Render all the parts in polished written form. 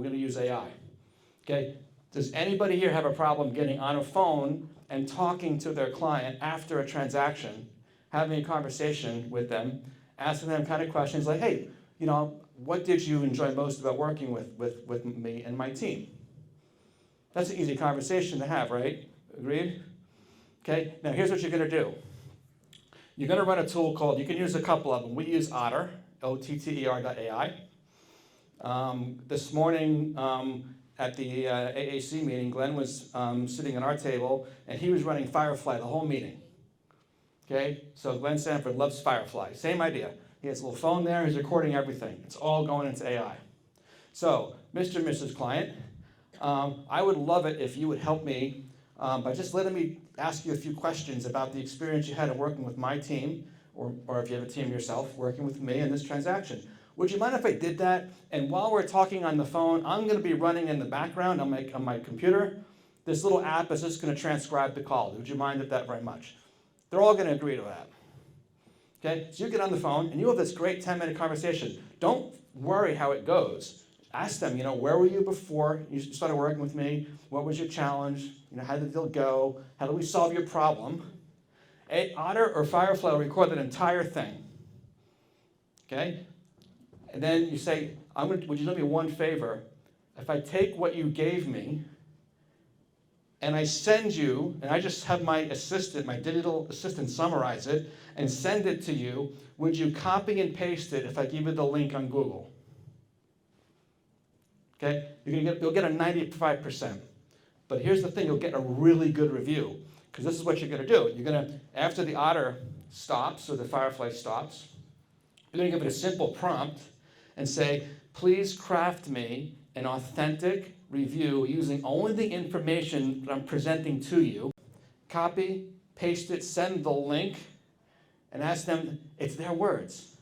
We're going to use AI. Okay? Does anybody here have a problem getting on a phone and talking to their client after a transaction, having a conversation with them, asking them kind of questions like, hey, what did you enjoy most about working with me and my team? That's an easy conversation to have, right? Agreed? Okay, now here's what you're going to do. You're going to run a tool called, you can use a couple of them. We use Otter, OTTER.ai. This morning at the AAC meeting, Glenn was sitting at our table, and he was running Firefly the whole meeting. Okay, so Glenn Sanford loves Firefly. Same idea. He has a little phone there, he's recording everything. It's all going into AI. So, Mr. and Mrs. Client, I would love it if you would help me by just letting me ask you a few questions about the experience you had in working with my team, or if you have a team yourself, working with me in this transaction. Would you mind if I did that? And while we're talking on the phone, I'm going to be running in the background on my computer. This little app is just going to transcribe the call. Would you mind if that very much? They're all going to agree to that. Okay, so you get on the phone and you have this great 10-minute conversation. Don't worry how it goes. Ask them, where were you before you started working with me? What was your challenge? How did the deal go? How did we solve your problem? Otter or Firefly will record that entire thing. Okay? And then you say, would you do me one favor? If I take what you gave me and I send you, and I just have my assistant, my digital assistant summarize it and send it to you, would you copy and paste it if I give you the link on Google? Okay, you'll get a 95%. But here's the thing, you'll get a really good review, because this is what you're going to do. You're going to, after the Otter stops, or the Firefly stops, you're going to give it a simple prompt and say, please craft me an authentic review using only the information that I'm presenting to you. Copy, paste it, send the link, and ask them, it's their words.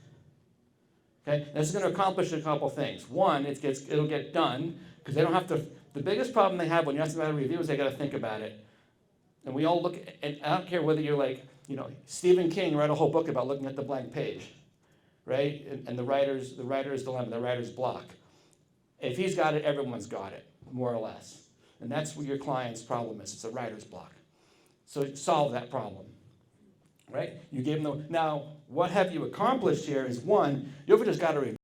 Okay, this is going to accomplish a couple things. One, it'll get done, because they don't have to, the biggest problem they have when you ask them about a review is they got to think about it. And we all look, and I don't care whether you're like, Stephen King wrote a whole book about looking at the blank page, right? And the writer's dilemma, the writer's block. If he's got it, everyone's got it, more or less. And that's what your client's problem is. It's a writer's block. So solve that problem. Right? You gave them now, what have you accomplished here is one, you ever just got a review.